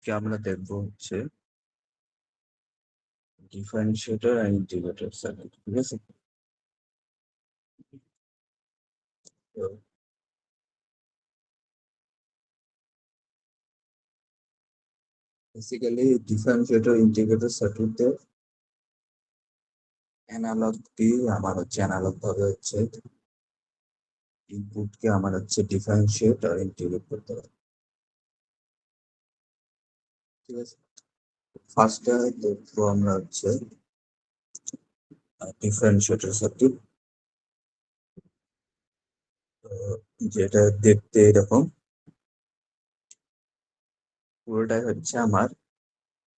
আজকে আমরা দেখবো হচ্ছে ডিফারেন্সিয়েটর আর ইন্টিগ্রেটর সার্কিট। ঠিক আছে, তো বেসিক্যালি ডিফারেন্সিয়েটর ইন্টিগ্রেটর সার্কিটের অ্যানালগ দিয়ে অ্যানালগ ভাবে ইনপুটকে ডিফারেন্সিয়েট আর ইন্টিগ্রেট করতে হবে। ঠিক আছে, ফার্স্টে দেখবো আমরা ডিফারেন্সিয়েটর সার্কিট, যেটা দেখতে এরকম। পুরোটাই আমার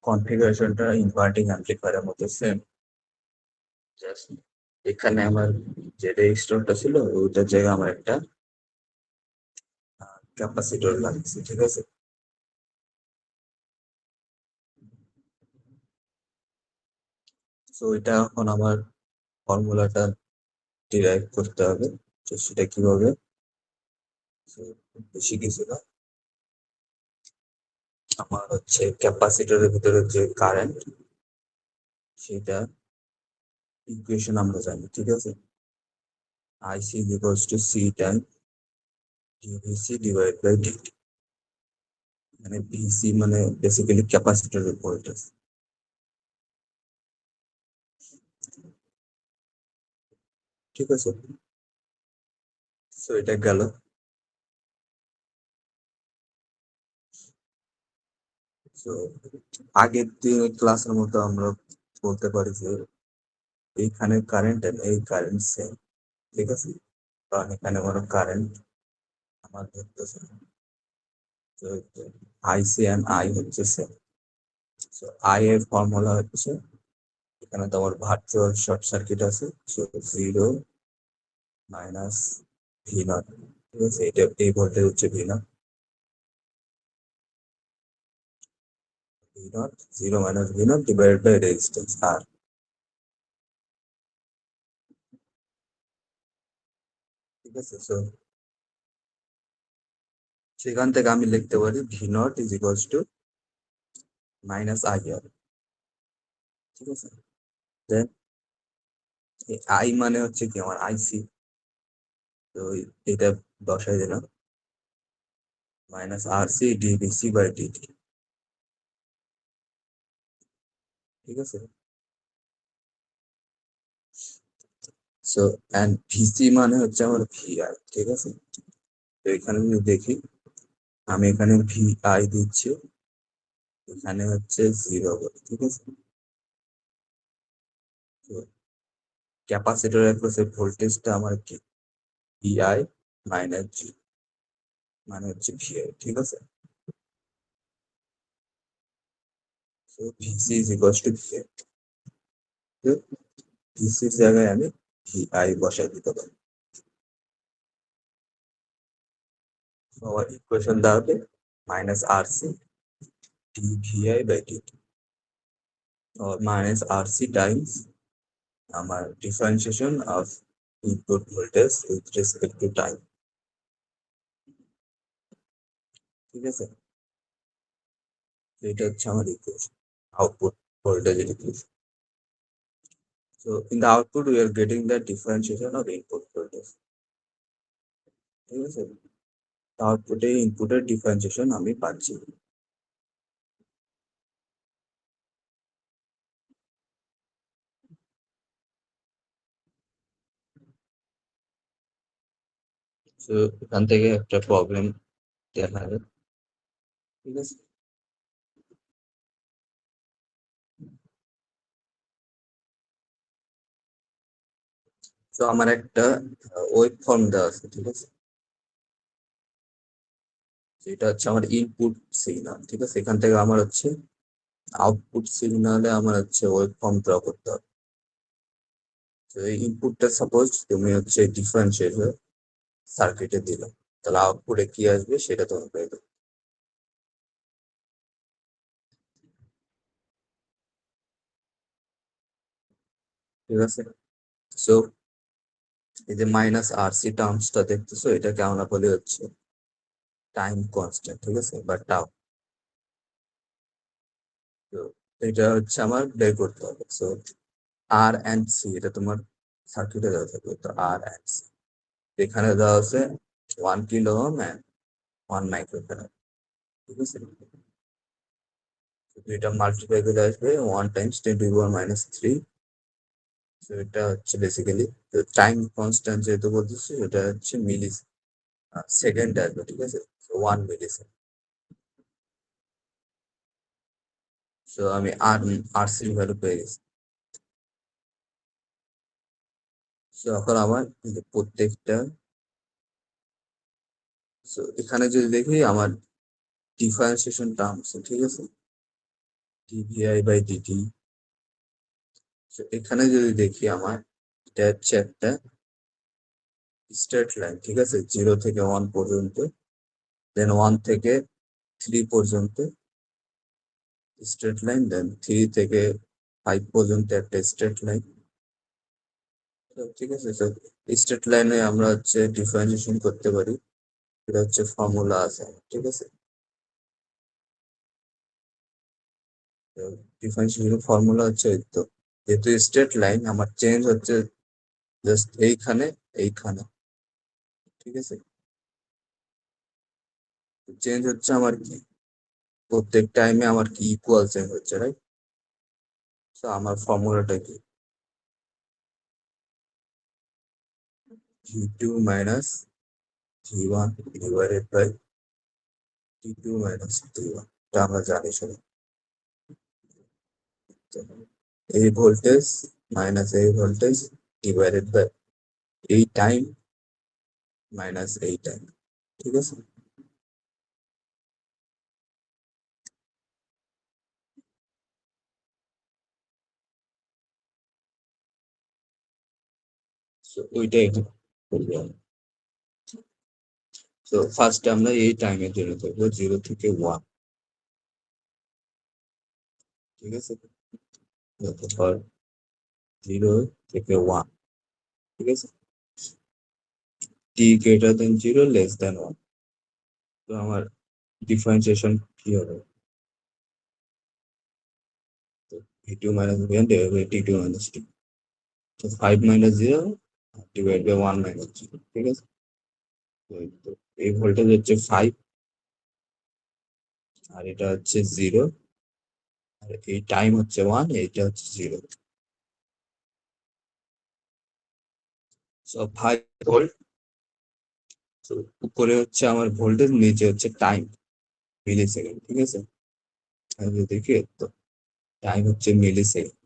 কনফিগারেশনটা ইনভার্টিং অ্যাম্পলিফায়ারের মতো সেম। জাস্ট এখানে আমার যে রেজিস্টরটা ছিল ওইটার জায়গায় আমার একটা ক্যাপাসিটর লাগছে। ঠিক আছে, তো এটা এখন আমার ফর্মুলাটা ডিরাইভ করতে হবে। তো সেটা কিভাবে? So, বেশি কিছু না, আমার ক্যাপাসিটরের ভিতরে যে কারেন্ট, সেটা ইকুয়েশন আমরা জানি। ঠিক আছে, IC equals to C time DVC divide by DT. মানে ভিসি মানে বেসিক্যালি ক্যাপাসিটরের ভোল্টেজ। ঠিক আছে, তো এটা গেল। তো আগের দিন ক্লাসের মতো আমরা বলতে পারি যে এইখানে কারেন্ট এই কারেন্ট সেম। ঠিক আছে, কারণ এখানে কোনো কারেন্ট আমার ধরতেছে না। তো আইসি এন্ড আই হচ্ছে সেম। তো আই এর ফর্মুলা এখানে তোমার ভার্চুয়াল শর্ট সার্কিট আছে, জিরো মাইনাস ভি নট। ঠিক আছে, এটা এই voltage V naught. V naught zero minus V naught divided by resistance R. ঠিক আছে, তো সেখান থেকে আমি লিখতে পারি V naught is equals to minus I R. ঠিক আছে, দেন আই মানে কি আমার আইসি। তো এটা বসাই দিলাম, minus R C DVC by DT. ঠিক আছে, সো এন্ড ভিসি মানে আমার ভিআই। ঠিক আছে, তো এখানে যদি দেখি, আমি এখানে ভিআই দিচ্ছি, এখানে জিরো বলে। ঠিক আছে, তো ক্যাপাসিটরের ভোল্টেজটা আমার কি ভিআই মাইনাস জি, মানে ভিআই। ঠিক আছে, তো VC is equals to VI. তো ভিসির জায়গায় আমি ভিআই বসাই দিতে পারি। তো আমার ইকুয়েশন দাঁড়াবে minus R C dvi by dt, or minus RC times আমার differentiation of input voltage with respect to time. ঠিক আছে, এটা আমার ইকুয়েশন, আউটপুট ভোল্টেজের equation. So in the output we are getting the differentiation of input voltage. ঠিক আছে, আউটপুটে ইনপুটের ডিফারেন্সিয়েশন আমি পাচ্ছি। তো এখান থেকে একটা প্রবলেম দেখা যায়। ঠিক আছে, তো আমার একটা ওয়েভ ফর্ম দেওয়া আছে। ঠিক আছে, যেটা আমার ইনপুট সিগন্যাল। ঠিক আছে, এখান থেকে আমার আউটপুট সিগনালে আমার ওয়েভ ফর্ম ড্র করতে হবে। তো এই ইনপুটটা সাপোজ তুমি ডিফারেন্সিয়েটর সার্কিটে দিলে, তাহলে আউটপুটে কি আসবে সেটা তুমি পেয়ে যাবে। ঠিক আছে, সো এই যে মাইনাস আর সি টার্মসটা দেখতেছো, এটাকে আমরা বলি টাইম কনস্ট্যান্ট। ঠিক আছে, বা টাও। তো এটা হচ্ছে আমার বের করতে হবে। সো আর এন্ড সি এটা তোমার সার্কিটে দেওয়া থাকবে। তো আর এন্ড সি এখানে দেওয়া আছে 1 কিলো ওহম এন্ড 1 মাইক্রোফ্যারাড। ঠিক আছে, তো এটা মাল্টিপ্লাই করে আসবে 1 × 10⁻³ তো এটা হচ্ছে বেসিক্যালি টাইম কনস্ট্যান্ট যেহেতু বলতেছি এটা হচ্ছে মিলি সেকেন্ড আসবে। ঠিক আছে, 1 মিলি সেকেন্ড। তো আমি আর সি ভ্যালু পেয়ে গেছি। তো এখন আমার এই যে প্রত্যেকটা, তো এখানে যদি দেখি আমার ডিফারেন্সিয়েশন টার্ম আছে। ঠিক আছে, dvi/dt। তো এখানে যদি দেখি আমার এটা হচ্ছে একটা স্ট্রেট লাইন। ঠিক আছে, 0 থেকে 1 পর্যন্ত, দেন 1 থেকে 3 পর্যন্ত স্ট্রেট লাইন, দেন 3 থেকে 5 পর্যন্ত একটা স্ট্রেট লাইন। ঠিক আছে, তো স্ট্রেট লাইনে আমরা হচ্ছে ডিফারেন্সিয়েশন করতে পারি। এটা হচ্ছে ফর্মুলা আছে। ঠিক আছে, ডিফারেন্সিয়েশন ফর্মুলা হচ্ছে এই তো, যেহেতু স্ট্রেট লাইন আমার চেঞ্জ হচ্ছে জাস্ট এইখানে এইখানে। ঠিক আছে, চেঞ্জ হচ্ছে আমার কি প্রত্যেক টাইমে আমার কি ইকুয়াল চেঞ্জ হচ্ছে, রাইট? তো আমার ফর্মুলাটা কি, v2 - v1 / t2 - t1, এটা আমরা জানি সবাই। তো এই ভোল্টেজ মাইনাস এই ভোল্টেজ ডিভাইডেড বাই এই টাইম মাইনাস এই টাইম। ঠিক আছে, তো ওইটাই করবো আমি। তো ফার্স্টে আমরা এই টাইমের জন্য করবো 0 থেকে 1। ঠিক আছে, তারপর 0 থেকে 1। ঠিক আছে, t>0 < 1। তো আমার ডিফারেন্সিয়েশন কি হবে, তো v2 - v1 / t2 - t। তো 5 - 0 ডিভাইড বাই 1 - 0। ঠিক আছে, তো এই ভোল্টেজ হচ্ছে 5 আর এটা হচ্ছে 0 আর এই টাইম হচ্ছে 1, এইটা হচ্ছে 0। So 5 volt. তো উপরে হচ্ছে আমার ভোল্টেজ, নিচে হচ্ছে টাইম মিলি সেকেন্ড। ঠিক আছে, আমি যদি দেখি তো টাইম হচ্ছে মিলি সেকেন্ড।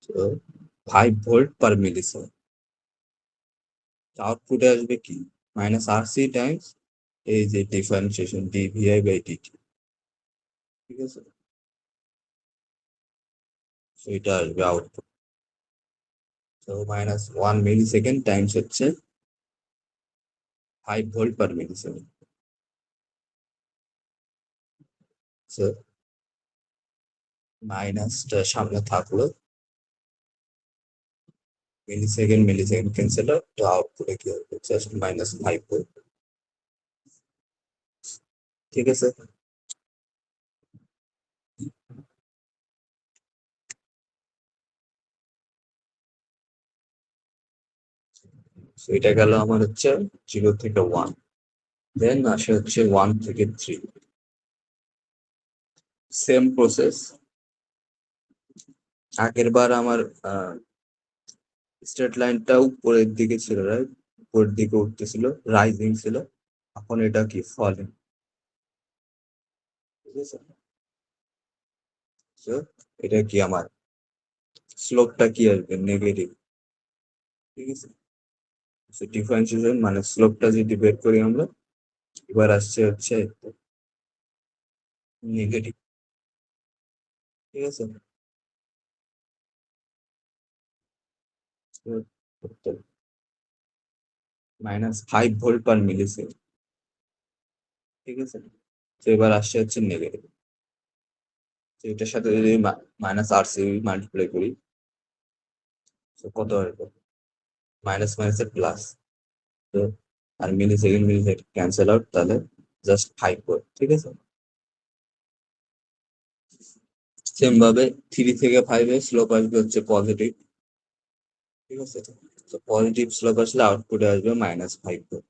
তো 5 ভোল্ট/মিলি সেকেন্ড। আউটপুটে আসবে কি, -RC টাইমস এই যে ডিফারেন্সিয়েশন dvi/dt। ঠিক আছে, তো এটা আসবে আউটপুট। তো -1 মিলি সেকেন্ড টাইমস হচ্ছে 5 ভোল্ট/মিলি সেকেন্ড। তো মাইনাসটা সামনে থাকলো, মিলি সেকেন্ড ক্যান্সেল আউট, তো আউটপুটে কি হবে, জাস্ট -5 ভোল্ট। ঠিক আছে, তো এটা গেল আমার হচ্ছে 0 থেকে 1। দেন আসে হচ্ছে 1 থেকে 3। Same process. আগের বার আমার স্ট্রেট লাইনটা উপরের দিকে ছিল, রাইট? উপরের দিকে উঠতেছিল, রাইজিং ছিল। এখন এটা কি ফলিং। ঠিক আছে, তো এটা কি আমার স্লোপটা কি আসবে, নেগেটিভ। ঠিক আছে, ডিফারেন্সিয়েশন মানে স্লোপটা যদি বের করি আমরা, এবার আসছে হচ্ছে নেগেটিভ। ঠিক আছে, -5 ভোল্ট/মিলি সেকেন্ড। ঠিক আছে, তো এবার আসছে হচ্ছে নেগেটিভ। তো এটার সাথে যদি -RC মাল্টিপ্লাই করি, তো কত হবে, মাইনাস মাইনাসের প্লাস। তো আর মিলি সেকেন্ড ক্যান্সেল আউট, তাহলে জাস্ট 5 করে, ঠিক আছে। সেম ভাবে 3 থেকে 5 এর স্লোপ আসবে হচ্ছে পজিটিভ, ঠিক আছে। তো পজিটিভ স্লোপ আসলে আউটপুটে আসবে -5 করে,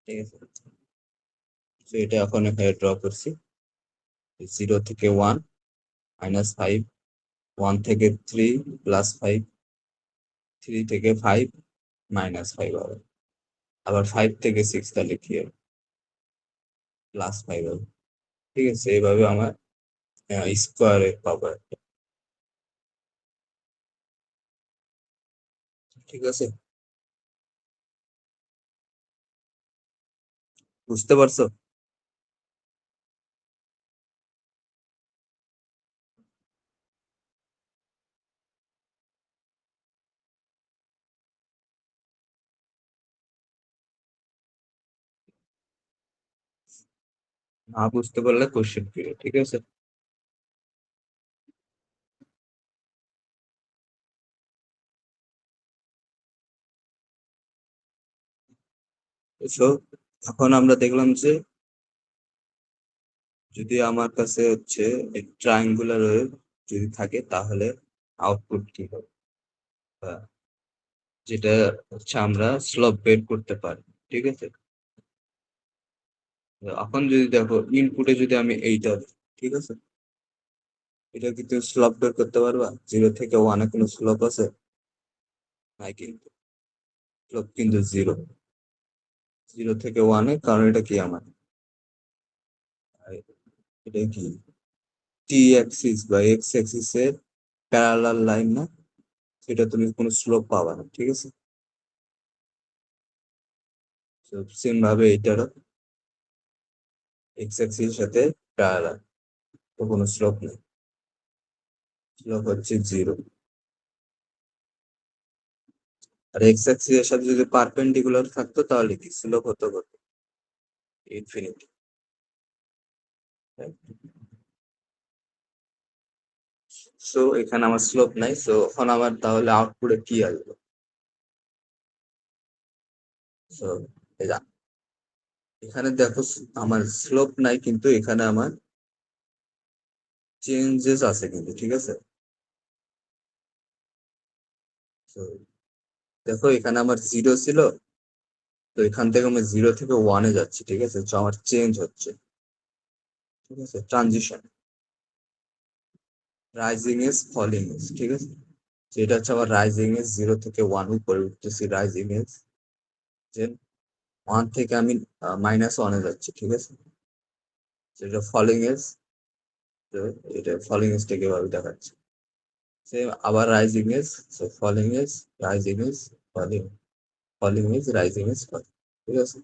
ঠিক আছে। তো এটা এখন এখানে ড্র করছি, 0 থেকে 1 -5, 1 থেকে 3 +5, 3 থেকে 5 -5 হবে, আবার 5 থেকে 6 তাহলে কি হবে, +5 হবে, ঠিক আছে। এইভাবে আমার স্কোয়ারে পাবো একটা, ঠিক আছে। বুঝতে পারছো? না বুঝতে পারলে কোশ্চেন ফিরে, ঠিক আছে। তো এখন আমরা দেখলাম যে যদি আমার কাছে হচ্ছে ট্রায়াঙ্গুলার ওয়েভ যদি থাকে তাহলে আউটপুট কি হবে, বা যেটা হচ্ছে আমরা স্লোপ বের করতে পারি, ঠিক আছে। তো এখন যদি দেখো ইনপুটে যদি আমি এইটা দিই, ঠিক আছে, এটা কি তুমি স্লোপ বের করতে পারবা? 0 থেকে 1 কোনো স্লোপ আছে? নাই, কিন্তু স্লোপ কিন্তু 0, 0 থেকে 1, কারণ এটা কি আমার এটা কি টি অ্যাক্সিস বা এক্স অ্যাক্সিস এর প্যারালাল লাইন না, সেটা তুমি কোনো স্লোপ পাবা না, ঠিক আছে। সেম ভাবে এটারও এক্স অ্যাক্সিস এর সাথে প্যারালাল, তো কোনো স্লোপ নেই, স্লোপ হচ্ছে 0। আর এক্স অ্যাক্সিস এর সাথে যদি পারপেন্ডিকুলার থাকতো তাহলে কি স্লোপ হতো কত, ইনফিনিটি। সো এখানে আমার স্লোপ নাই, সো এখন আমার তাহলে আউটপুটে কি আসবে? সো এখানে দেখো আমার স্লোপ নাই, কিন্তু এখানে আমার চেঞ্জেস আছে কিন্তু, ঠিক আছে। তো দেখো এখানে আমার 0 ছিল, তো এখান থেকে আমি 0 থেকে 1 যাচ্ছি, ঠিক আছে। তো আমার চেঞ্জ হচ্ছে, ঠিক আছে, transition, rising edge falling edge, ঠিক আছে। তো এটা হচ্ছে আমার রাইজিং এজ, 0 থেকে 1 উপরে উঠতেছি রাইজিং এজ, যে 1 থেকে আমি -1 যাচ্ছি, ঠিক আছে। তো এটা ফলিং এজ, তো এটা ফলিং এজটাকে এভাবে দেখাচ্ছে, সেম আবার rising edge, so falling edge, rising edge, falling, falling edge, rising edge, falling, ঠিক আছে।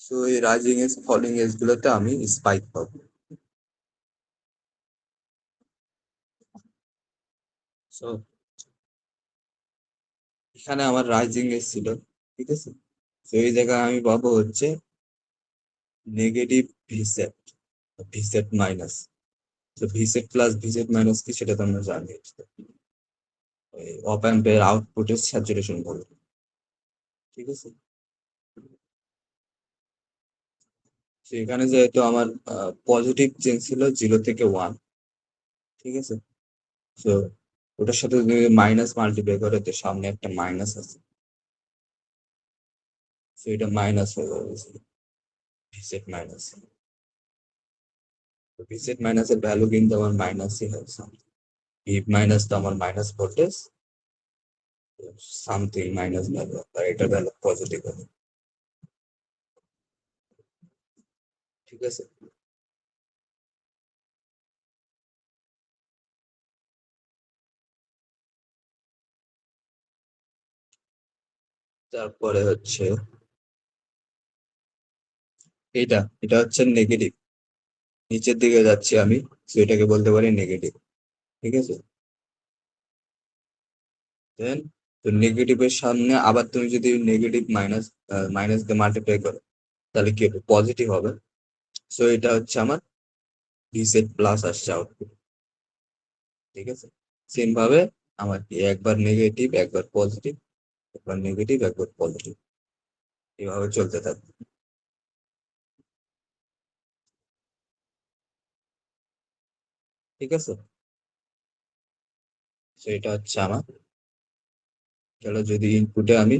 সো এই রাইজিং এজ ফলিং এজ গুলোতে আমি স্পাইক পাবো। সো এখানে আমার রাইজিং এজ ছিল, ঠিক আছে। তো এই জায়গায় আমি পাবো হচ্ছে নেগেটিভ ভিসেট, ভিসেট মাইনাস। তো ভিসেট প্লাস ভিসেট মাইনাস কি সেটা তো আমরা জানি, অপ অ্যাম্পের আউটপুটের স্যাচুরেশন বলে, ঠিক আছে। তো এখানে যেহেতু আমার পজিটিভ চেঞ্জ ছিল 0 থেকে 1, ঠিক আছে। তো ওটার সাথে যদি মাইনাস মাল্টিপ্লাই করে, তো সামনে একটা মাইনাস আছে, তো এটা মাইনাস হয়ে যাবে, ভিসেট মাইনাস। তো ভিসেট মাইনাসের ভ্যালু কিন্তু আমার মাইনাসই হয়, ভি মাইনাস তো আমার minus voltage, something minus value, আর এটা ভ্যালু পজিটিভ হবে, ঠিক আছে। তারপরে হচ্ছে এটা এটা হচ্ছে নেগেটিভ, নিচের দিকে যাচ্ছি আমি, তো এটাকে বলতে পারি নেগেটিভ, ঠিক আছে। দেন তো নেগেটিভের সামনে আবার তুমি যদি নেগেটিভ মাইনাস মাইনাস দিয়ে মাল্টিপ্লাই করো, তাহলে কি হবে, পজিটিভ হবে। সো এটা হচ্ছে আমার রিসেট প্লাস আসছে আউটপুট, ঠিক আছে। সেম ভাবে আমার কি একবার নেগেটিভ একবার পজিটিভ, একবার নেগেটিভ একবার পজিটিভ, এভাবে চলতে থাকবে। ঠিক আছে, তো এটা হচ্ছে আমার, চলো যদি ইনপুটে আমি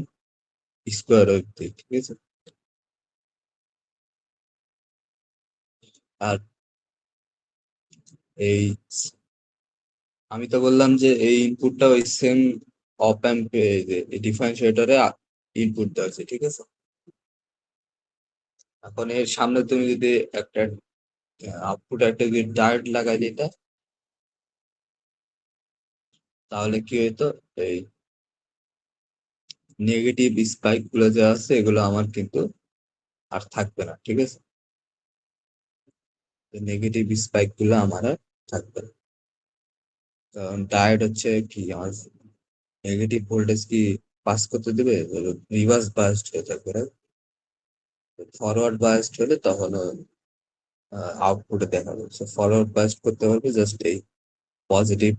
স্কোয়ার ওয়েভ দিই, ঠিক আছে। আর এই আমি তো বললাম যে এই ইনপুটটা ওই সেম অপ অ্যাম্প ডিফারেন্সিয়েটরে ইনপুট দেওয়া আছে, ঠিক আছে। এখন এর সামনে তুমি যদি একটা আউটপুট একটা যদি ডায়োড লাগাই দিতে, তাহলে কি হইতো, এই নেগেটিভ স্পাইক গুলো যে আছে এগুলো আমার কিন্তু আর থাকবে না, ঠিক আছে। নেগেটিভ স্পাইক গুলো আমার আর থাকবে না, কারণ ডায়োড হচ্ছে কি আমার নেগেটিভ ভোল্টেজ কি পাস করতে দেবে, রিভার্স বায়াসড হয়ে থাকবে। ফরওয়ার্ড বায়াসড হলে তখন আউটপুটে দেখা যাবে, ফরওয়ার্ড বায়াসড করতে পারবে জাস্ট এই পজিটিভ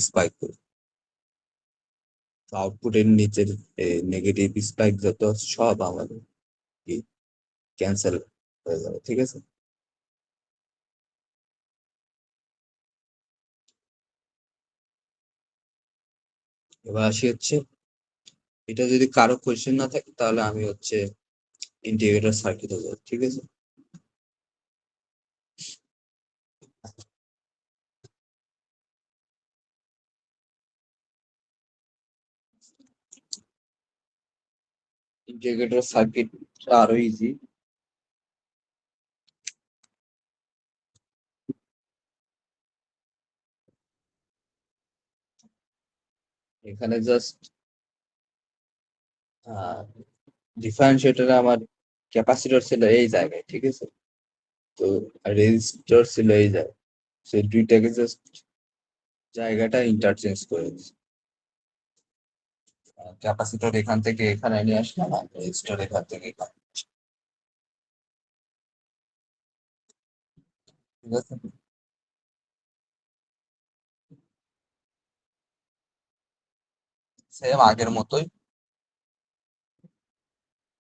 স্পাইক করে, আউটপুটের নিচের নেগেটিভ স্পাইক যত সব আমাদের কি ক্যান্সেল হয়ে যাবে, ঠিক আছে। এবার আসি হচ্ছে, এটা যদি কারো কোয়েশ্চেন না থাকে তাহলে আমি হচ্ছে ইন্টিগ্রেটর সার্কিটে যাই, ঠিক আছে। ইন্টিগ্রেটর সার্কিট আরো ইজি। এখানে জাস্ট ডিফারেন্সিয়েটরে আমার ক্যাপাসিটর ছিল এই জায়গায়, ঠিক আছে। তো রেজিস্টর ছিল এই জায়গায়, সেই দুইটাকে জাস্ট জায়গাটা ইন্টারচেঞ্জ করে দিচ্ছি। ক্যাপাসিটর এখান থেকে এখানে নিয়ে আসলাম, আর রেজিস্টর এখান থেকে এখানে, ঠিক আছে। সেম আগের মতোই,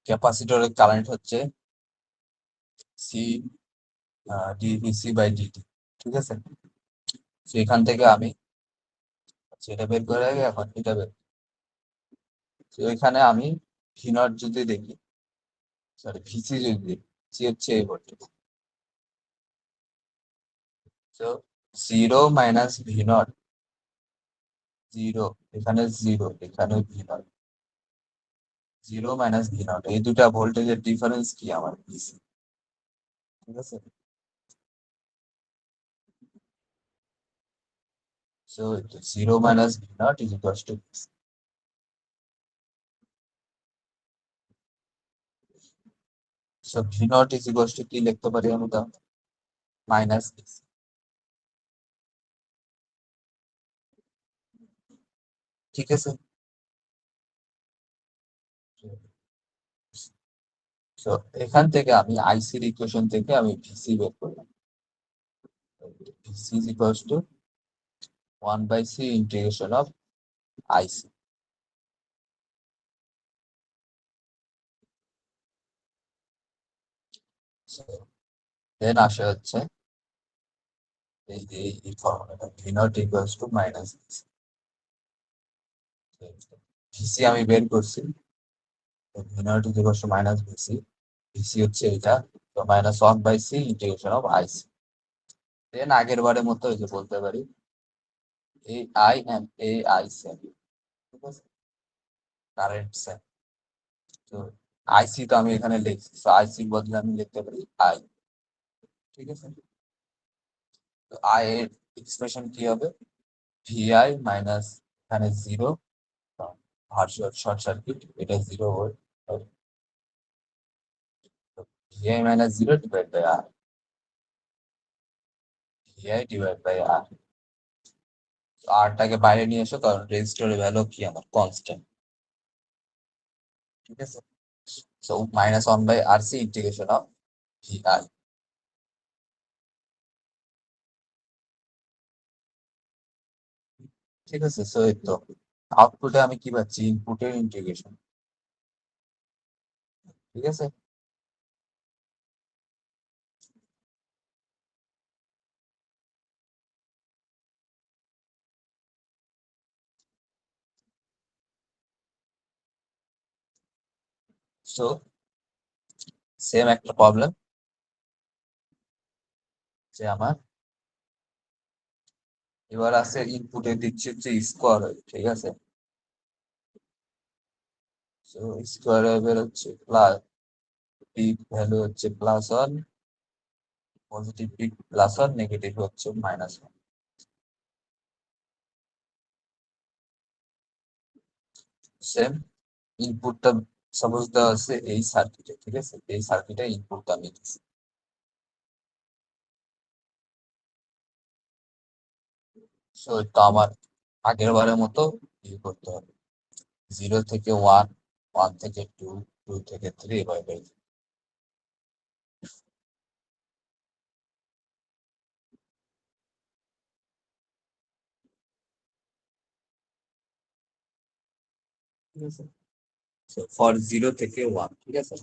ক্যাপাসিটরের কারেন্ট হচ্ছে সি ডিভিসি বাই ডিটি, ঠিক আছে। সেখান থেকে আমি সেটা বের করে আগে এখন এটা বের, তো এখানে আমি ভি নট যদি দেখি, সরি ভিসি যদি দেখি, সি হচ্ছে এই ভোল্টেজ, তো zero minus V naught, zero, এখানে জিরো, এখানে V naught, zero minus V not, এই দুটা ভোল্টেজের ডিফারেন্স কি আমার ভিসি, ঠিক আছে। So zero minus V naught is equals two, so V naught is equals two কি লিখতে পারি আমি, তাহলে মাইনাস, ঠিক আছে। তো এখান থেকে আমি আইসির ইকুয়েশন থেকে আমি ভিসি বের করলাম, VC is equals to 1/c integration of IC. Then আসে হচ্ছে এই যে এই ফর্মুলাটা V naught equals to minus VC আমি বের করছি, V naught equals to minus VC, VC হচ্ছে এটা, তো -1/c ইন্টিগ্রেশন অফ আইসি। দেন আগের বারের মতো এই যে বলতে পারি এই I and A I same, ঠিক আছে, কারেন্ট সেম। তো আইসি তো আমি এখানে লিখছি, তো আইসির বদলে আমি লিখতে পারি আই, ঠিক আছে। তো আই এর এক্সপ্রেশন কি হবে, ভিআই মাইনাস, এখানে জিরো, ভার্চুয়াল শর্ট সার্কিট, এটা zero volt, VI minus zero divide by R, VI divide by R, আরটাকে বাইরে নিয়ে এসো কারণ রেজিস্টরের ভ্যালু কি আমার কনস্ট্যান্ট, ঠিক আছে। So -1/RC integration of Vi, ঠিক আছে। সো এই তো আউটপুটে আমি কি পাচ্ছি, ইনপুটের ইন্টিগ্রেশন, ঠিক আছে। সো সেম একটা প্রবলেম, যে আমার এবার আছে ইনপুটে দিচ্ছে হচ্ছে স্কোয়ার, ঠিক আছে। সো স্কোয়ার বের হচ্ছে প্লাস, পিক ভ্যালু হচ্ছে +1, পজিটিভ পিক +1, নেগেটিভ হচ্ছে -1। সেম ইনপুটটা সাপোজ দেওয়া আছে এই সার্কিটে, ঠিক আছে, এই সার্কিটে ইনপুটটা আমি দিচ্ছি। সো এটা আমার আগের বারের মতো করতে হবে, 0 থেকে 1, 1 থেকে 2, 2 থেকে 3, এভাবে। ঠিক আছে, ফর 0 থেকে 1, ঠিক আছে।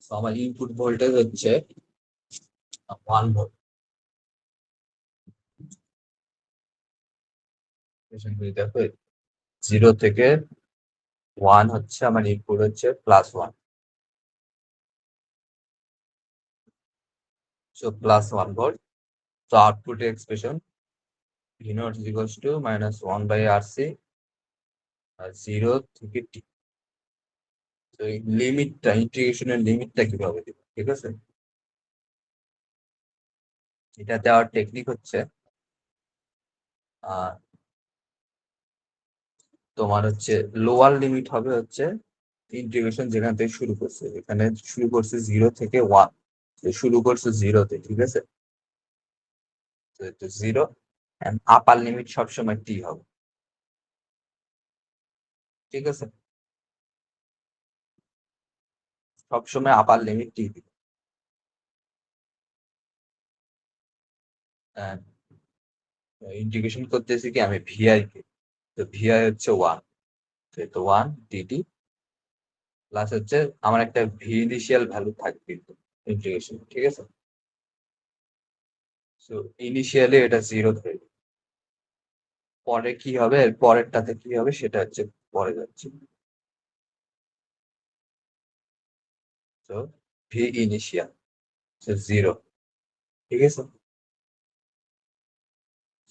তো আমার ইনপুট ভোল্টেজ হচ্ছে 1 ভোল্ট। দেখো 0 থেকে 1 হচ্ছে আমার ইনপুট হচ্ছে +1। So +1 volt. তো আউটপুট এক্সপ্রেশন V0 -1/RC, 0 থেকে T। তো এই লিমিটটা, ইন্টিগ্রেশনের লিমিটটা কিভাবে দিব, ঠিক আছে। এটা দেওয়ার টেকনিক হচ্ছে আহ তোমার হচ্ছে লোয়ার লিমিট হবে হচ্ছে ইন্টিগ্রেশন যেখান থেকে শুরু করছে, এখানে শুরু করছে 0 থেকে 1, শুরু করছে 0-তে, ঠিক আছে। তো 0, এন্ড আপার লিমিট সবসময় T হবে, ঠিক আছে। সবসময় আপার লিমিট T দিবে। ইন্টিগ্রেশন করতেছি কি আমি ভিআই কে, তো ভিআই হচ্ছে 1, তো 1 dt প্লাস হচ্ছে আমার একটা ভি ইনিশিয়াল ভ্যালু থাকবে ইন্টিগ্রেশন, ঠিক আছে। সো ইনিশিয়ালি এটা 0 থাকবে, পরে কি হবে, এর পরেরটাতে কি হবে সেটা হচ্ছে পরে যাচ্ছে। তো ভি ইনিশিয়াল 0, ঠিক আছে।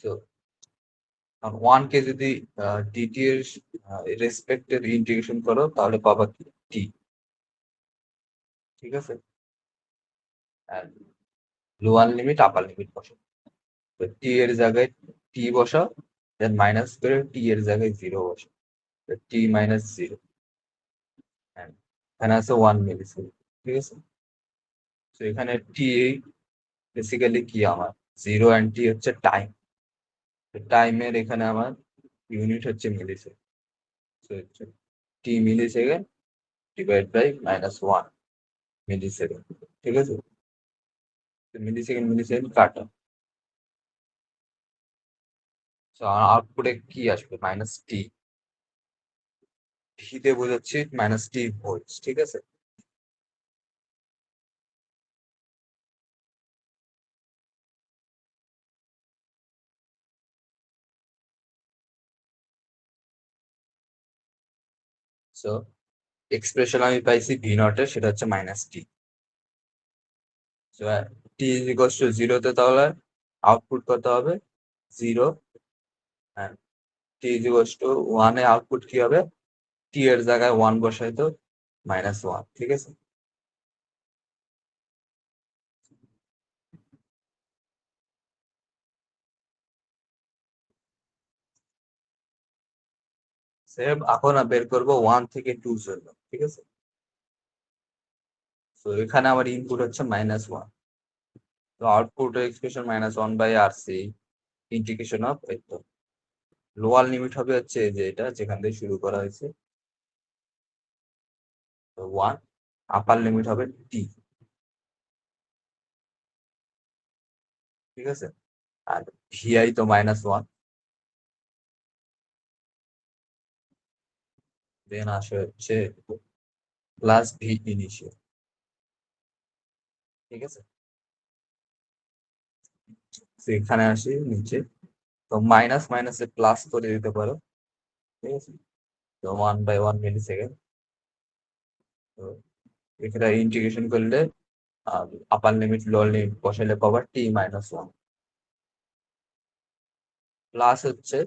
তো 1 কে যদি ডিটি এর রেসপেক্টে ইন্টিগ্রেশন করো তাহলে পাবা কি টি, ঠিক আছে। আর লোয়ার লিমিট আপার লিমিট বসো, তো টি এর জায়গায় টি বসাও, দেন মাইনাস করে টি এর জায়গায় 0 বসো, টি -0, এখানে আছে 1 মিলিসেকেন্ড, ঠিক আছে। তো এখানে টি বেসিক্যালি কি আমার 0 and T হচ্ছে টাইম, টাইমের এখানে আমার ইউনিট হচ্ছে মিলিসেকেন্ড। তো হচ্ছে টি মিলিসেকেন্ড ডিভাইড বাই -1 মিলিসেকেন্ড, ঠিক আছে। মিলিসেকেন্ড মিলিসেকেন্ড কাটা, তো আউটপুটে কি আসবে -T, তে বোঝাচ্ছি -T ভোল্টস, ঠিক আছে। সো এক্সপ্রেশন আমি পাইছি V0 এর, সেটা হচ্ছে -T। So T is equals to 0-তে তাহলে আউটপুট কত হবে 0, হ্যাঁ। টি ইজ ইকুয়ালস টু 1-এ আউটপুট কি হবে, টি এর জায়গায় 1 বসাই তো -1, ঠিক আছে। সেভ এখন বের করবো 1 থেকে 2 জন্য, ঠিক আছে। তো এখানে আমার ইনপুট হচ্ছে -1, তো output expression -1/RC integration of lower limit হবে হচ্ছে যে এটা যেখান থেকে শুরু করা হয়েছে 1, আপার লিমিট হবে T, ঠিক আছে। আর ভিআই তো -1, দেন আসে হচ্ছে প্লাস ভি ইনিশিয়াল। ঠিক আছে, তো এখানে আসি নিচে, তো মাইনাস মাইনাসে প্লাস করে দিতে পারো। ঠিক আছে, তো 1/1 মিলি সেকেন্ড। তো এখানে ইন্টিগ্রেশন করলে আপার লিমিট লোয়ার লিমিট বসাইলে পাবার t-1 প্লাস হচ্ছে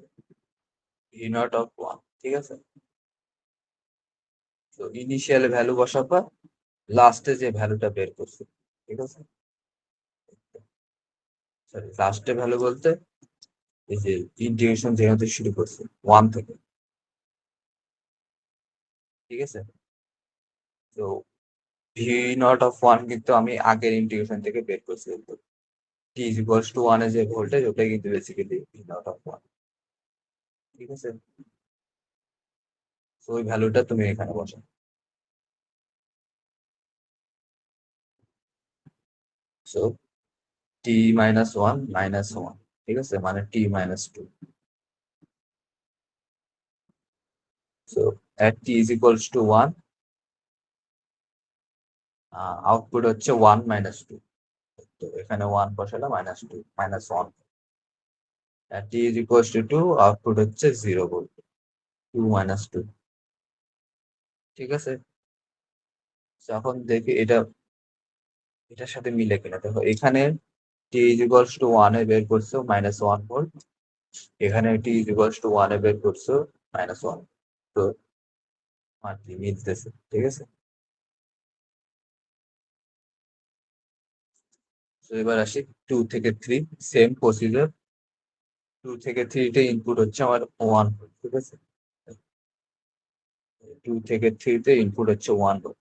v0 অফ 1। ঠিক আছে, তো ইনিশিয়াল ভ্যালু বসাবা, লাস্টে যে ভ্যালুটা বের করছে। ঠিক আছে, সরি লাস্টে ভ্যালু বলতে এই যে ইন্টিগ্রেশন যেখানে শুরু করছে 1 থেকে। ঠিক আছে, তো v0 অফ 1 কিন্তু আমি আগের ইন্টিগ্রেশন থেকে বের করছি। t=1 এ যে ভোল্টেজ ওটাই কিন্তু বেসিক্যালি v0 অফ 1। ঠিক আছে, তো ওই ভ্যালুটা তুমি এখানে বসাও। সো t-1 - 1, ঠিক আছে, মানে t-2। So at t=1, output হচ্ছে 1 - 2। তো এখানে 1 বসালে -2 -1। at t=2, আউটপুট হচ্ছে 0 ভোল্ট, 2 - 2। ঠিক আছে, যখন দেখি এটা এটার সাথে মিলে কিনা, দেখো এখানে t=1 এ বের করছো -1 ভোল্ট, এখানে t=1 এ বের করছো -1। তো মানটি মিলতেছে। ঠিক আছে, তো এবার আসি 2 থেকে 3, সেম প্রসিজার। 2 থেকে 3 তে ইনপুট হচ্ছে আমার 1 ভোল্ট। ঠিক আছে, 2 থেকে 3 তে ইনপুট হচ্ছে 1 volt.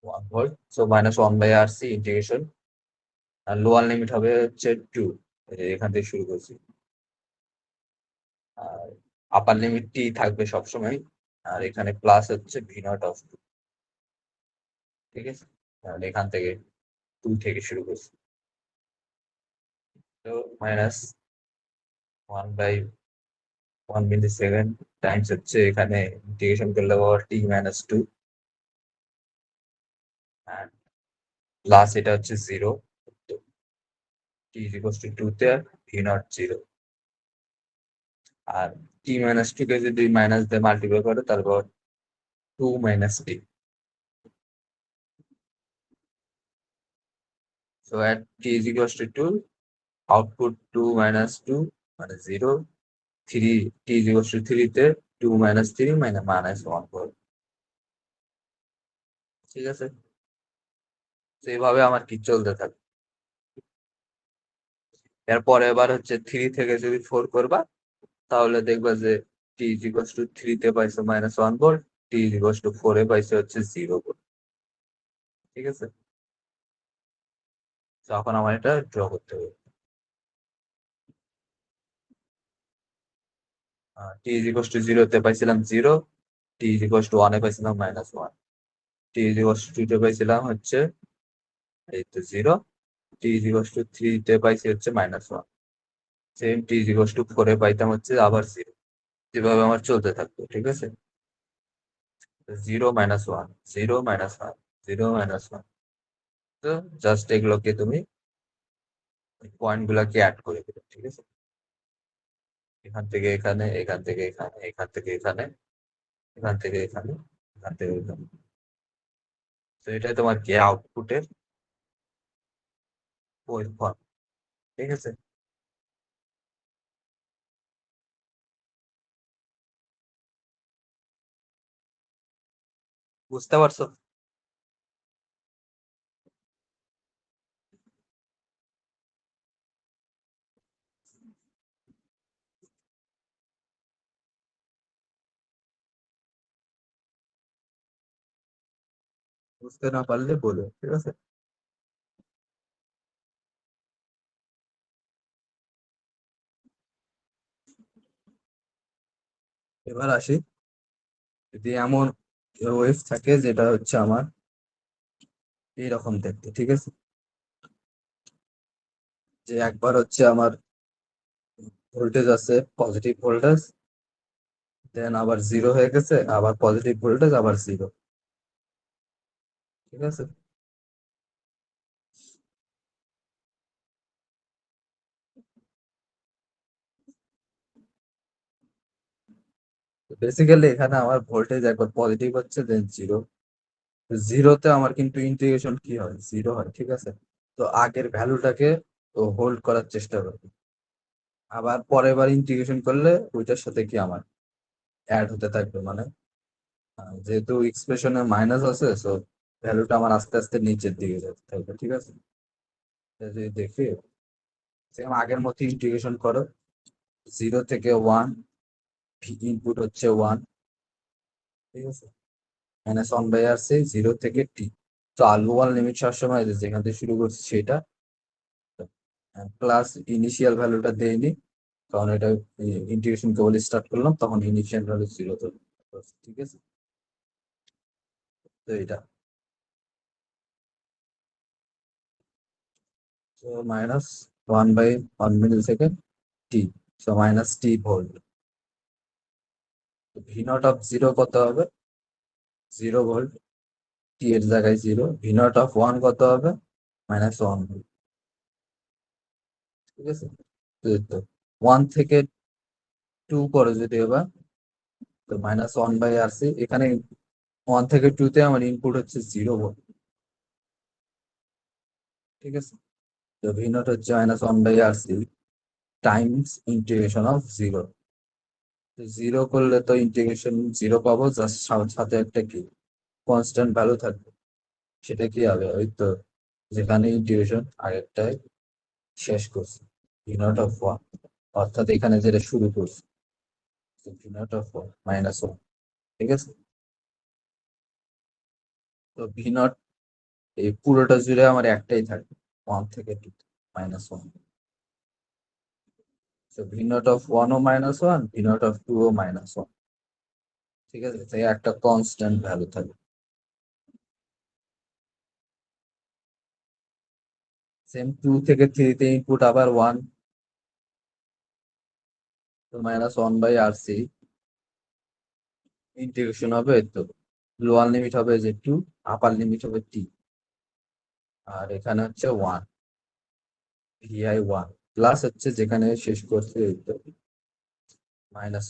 1 volt, so -1/RC integration, আর লোয়ার লিমিট হবে হচ্ছে 2, এখান থেকে শুরু করছি। আর আপার লিমিট টি থাকবে সবসময়, আর এখানে প্লাস হচ্ছে v0 অফ 2। ঠিক আছে, তাহলে এখান থেকে 2 থেকে শুরু করছি। তো -1/1 মিলি সেকেন্ড টাইমস হচ্ছে এখানে ইন্টিগ্রেশন করলে পাওয়ার t-2, আর প্লাস এটা হচ্ছে 0। তো t=2 তে v0 0, আর t-2 কে যদি মাইনাস দিয়ে মাল্টিপ্লাই করে তারপর 2 - t। So at t=2, output 2 - 2 মানে 0। 3, t=3 তে 2 - 3 মানে -1 ভোল্ট। ঠিক আছে, তো এইভাবে আমার কি চলতে থাকে। এরপরে এবার হচ্ছে 3 থেকে যদি 4 করবা, তাহলে দেখবা যে t=3 তে পাইছো -1 ভোল্ট, t=4 এ পাইছো হচ্ছে 0 ভোল্ট। ঠিক আছে, তখন আমার এটা ড্র করতে হবে। t=0 তে পাইছিলাম 0, t=1 এ পাইছিলাম -1, t=2 তে পাইছিলাম হচ্ছে এই তো 0, t=3 তে পাইছি হচ্ছে -1, সেম t=4 এ পাইতাম হচ্ছে আবার 0। যেভাবে আমার চলতে থাকতো। ঠিক আছে, 0 - 1, 0 - 1, 0 - 1। তো জাস্ট এগুলোকে তুমি পয়েন্ট গুলাকে অ্যাড করে দেবে। ঠিক আছে, এখান থেকে এখানে, এখান থেকে এখানে, এখান থেকে এখানে, এখান থেকে এখানে, এখান থেকে এখানে। তো এটাই তোমার কি আউটপুটের ওয়েভফর্ম। ঠিক আছে, বুঝতে পারছো? বুঝতে না পারলে বলো। ঠিক আছে, এবার আসি, যদি এমন ওয়েভ থাকে যেটা হচ্ছে আমার এইরকম দেখতে। ঠিক আছে, যে একবার হচ্ছে আমার ভোল্টেজ আছে পজিটিভ ভোল্টেজ, দেন আবার জিরো হয়ে গেছে, আবার পজিটিভ ভোল্টেজ, আবার জিরো। ঠিক আছে। বেসিক্যালি এখানে আমার ভোল্টেজ একবার পজিটিভ হচ্ছে, দেন জিরো। জিরোতে আমার কিন্তু ইন্টিগ্রেশন কি হয়, জিরো হয়। ঠিক আছে। তো আগের ভ্যালুটাকে তো হোল্ড করার চেষ্টা করবে, আবার পরের বার ইন্টিগ্রেশন করলে ওইটার সাথে কি আমার অ্যাড হতে থাকবে, মানে যেহেতু এক্সপ্রেশনে মাইনাস আছে, সো ভ্যালুটা আমার আস্তে আস্তে নিচের দিকে যেতে থাকবে। ঠিক আছে। এটা যদি দেখি, সেম আগের মতো ইন্টিগ্রেশন করো, জিরো থেকে ওয়ান, ইনপুট হচ্ছে ওয়ান। ঠিক আছে। Minus one by R C, zero থেকে টি। তো আলুয়াল লিমিট সবসময় যেখান থেকে শুরু করছি সেটা, প্লাস ইনিশিয়াল ভ্যালুটা দেয়নি, কারণ এটা ইন্টিগ্রেশন কেবল স্টার্ট করলাম, তখন ইনিশিয়াল ভ্যালু জিরো তো। ঠিক আছে। তো এটা তো minus one by one millisecond T, so minus T volt. V naught of zero কত হবে, জিরো ভোল্ট। টি এর জায়গায় zero. V naught of one কত হবে, মাইনাস ওয়ান ভোল্ট। ঠিক আছে। তো ওয়ান থেকে টু করে যদি এবার, তো minus one by R C. এখানে ওয়ান থেকে টু তে আমার ইনপুট হচ্ছে জিরো ভোল্ট। ঠিক আছে। তো ভি নট হচ্ছে minus one by R C times integration of zero. Zero করলে তো ইন্টিগ্রেশন জিরো পাবো, জাস্ট সাথে একটা কি কনস্ট্যান্ট ভ্যালু থাকবে। সেটা কি হবে, ওই তো যেখানে ইন্টিগ্রেশন আগেরটায় শেষ করছি, ভি নট অফ ওয়ান, অর্থাৎ এখানে যেটা শুরু করছি, V naught of one minus one. ঠিক আছে। তো ভি নট এই পুরোটা জুড়ে আমার একটাই থাকবে, ওয়ান থেকে টু, মাইনাস ওয়ান। তো ভি নট অফ ওয়ান ও minus one, V naught of two ও মাইনাস ওয়ান। ঠিক আছে। তাই একটা কনস্ট্যান্ট ভ্যালু থাকবে। সেম টু থেকে থ্রিতে ইনপুট আবার ওয়ান, তো minus one by R C integration হবে, এই তো লোয়ার লিমিট হবে যে টু, আপার লিমিট হবে টি, আর এখানে হচ্ছে ওয়ান, ভিআই ওয়ান, প্লাস হচ্ছে যেখানে শেষ করছে এই তো minus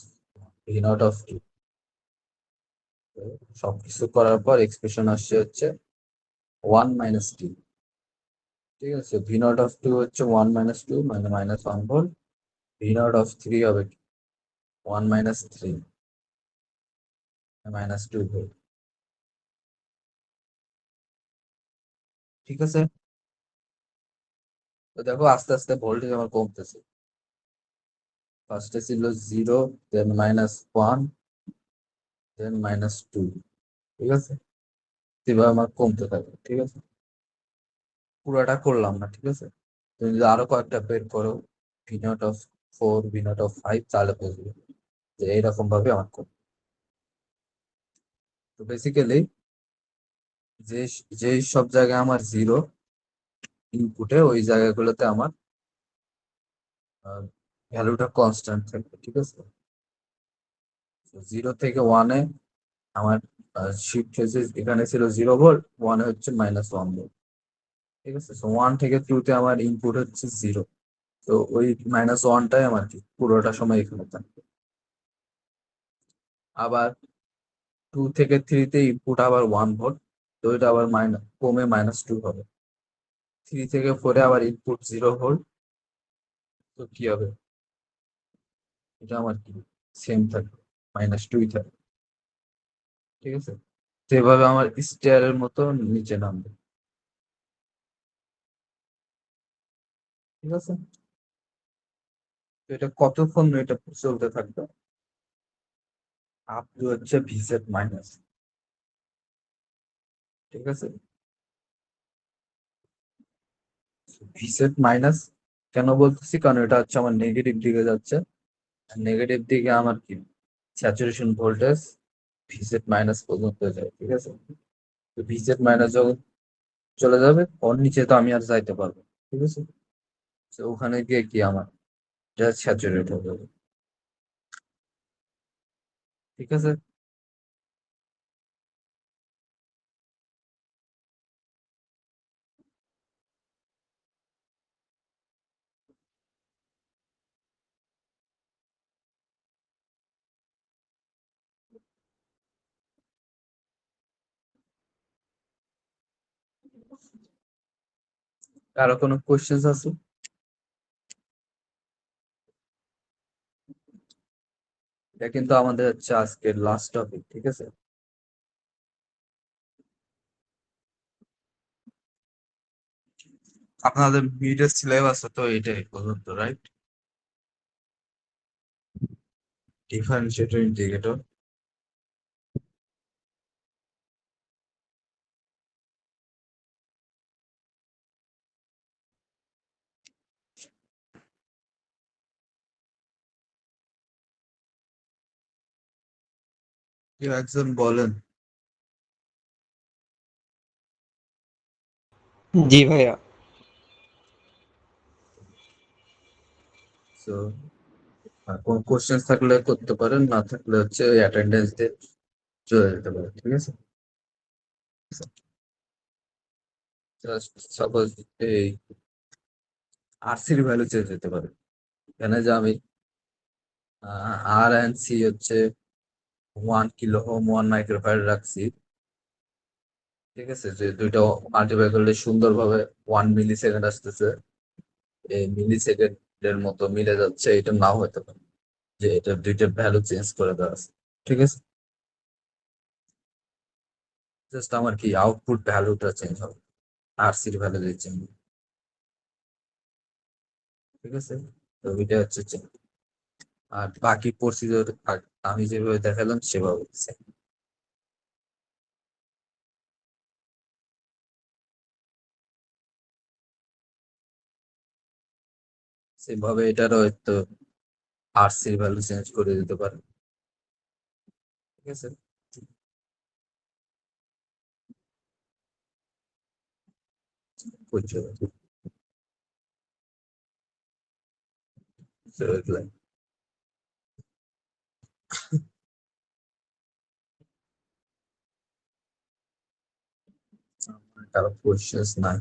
V naught of two. সবকিছু করার পর এক্সপ্রেশন আসছে হচ্ছে ওয়ান মাইনাস টি। ঠিক আছে। ভি নট অফ টু হচ্ছে ওয়ান মাইনাস টু, মানে minus one volt. V naught of three হবে one minus three, minus two volt. ঠিক আছে। তো দেখো আস্তে আস্তে ভোল্টেজ আমার কমতেছে। ফার্স্টে ছিল zero, than minus one, than minus two. ঠিক আছে। এভাবে আমার কমতে থাকে। ঠিক আছে। পুরোটা করলাম না। ঠিক আছে। তুমি যদি আরো কয়েকটা বের করো, V naught of four, V naught of five, তাহলে বুঝবে যে এইরকম ভাবে আমার কম। তো বেসিক্যালি যে যে সব জায়গায় আমার জিরো ইনপুটে, ওই জায়গাগুলোতে আমার ভ্যালুটা কনস্ট্যান্ট থাকবে। ঠিক আছে। জিরো থেকে ওয়ানে আমার শিফট হয়েছে, এখানে ছিল জিরো ভোল্ট, ওয়ানে হচ্ছে মাইনাস ওয়ান ভোল্ট। ঠিক আছে। ওয়ান থেকে টু তে আমার ইনপুট হচ্ছে জিরো, তো ওই মাইনাস ওয়ানটাই আমার কি পুরোটা সময় এখানে থাকবে। আবার টু থেকে থ্রিতে ইনপুট আবার ওয়ান ভোল্ট, তো এটা আবার মাইনাস কমে মাইনাস টু হবে। থ্রি থেকে ফোরে আবার ইনপুট জিরো ভোল্ট, তো কি হবে, এটা আমার কি সেম থাকবে, মাইনাস টুই থাকবে। ঠিক আছে। তো এভাবে আমার স্টেয়ারের মতো নিচে নামবে। ঠিক আছে। তো এটা কতক্ষণ এটা চলতে থাকবে, আপ টু হচ্ছে ভিসেট মাইনাস। ঠিক আছে। ভিসেট মাইনাস কেন বলতেছি, কারণ এটা হচ্ছে আমার নেগেটিভ দিকে যাচ্ছে। নেগেটিভ দিকে আমার কি স্যাচুরেশন ভোল্টেজ ভিসেট মাইনাস পর্যন্ত যায়। ঠিক আছে। তো ভিসেট মাইনাস যখন চলে যাবে, ওর নিচে তো আমি আর যাইতে পারবো না। ঠিক আছে। তো ওখানে গিয়ে কি আমার স্যাচুরেট হবে, ঠিক আছে। কারো কোনো কোয়েশ্চেন্স আছে? এটা কিন্তু আমাদের হচ্ছে আজকের লাস্ট টপিক, ঠিক আছে। আপনাদের মিডের সিলেবাস তো এটাই পর্যন্ত, রাইট? Differentiator, integrator. কেউ একজন বলেন। জি ভাইয়া। তো কোন কোশ্চেন থাকলে করতে পারেন, না থাকলে হচ্ছে অ্যাটেন্ডেন্স দিয়ে চলে যেতে পারেন, ঠিক আছে। জাস্ট সাপোজ এই আরসির ভ্যালু চেঞ্জ হতে পারে। এখানে যে আমি আর এন্ড সি হচ্ছে 1 কিলো ওহম 1 মাইক্রোফ্যারাড রাখছি, ঠিক আছে। যে দুইটা মাল্টিপ্লাই করলে সুন্দরভাবে 1 মিলি সেকেন্ড আসতেছে, এই মিলি সেকেন্ডের মতো মিলে যাচ্ছে, এটা নাও হতে পারে যে এটা দুইটা ভ্যালু চেঞ্জ করে দেওয়া আছে, ঠিক আছে। জাস্ট আমার কি আউটপুট ভ্যালুটা চেঞ্জ হবে, আরসির ভ্যালু চেঞ্জ, ঠিক আছে। তো এটা হচ্ছে change। আর বাকি প্রসিজার আমি যেভাবে দেখালাম সেভাবে same। সেভাবে এটারও হয়তো আরসির ভ্যালু চেঞ্জ করে দিতে পারে, ঠিক আছে। বুঝছো? So it's like, কারো কোশ্চেন্স নাই?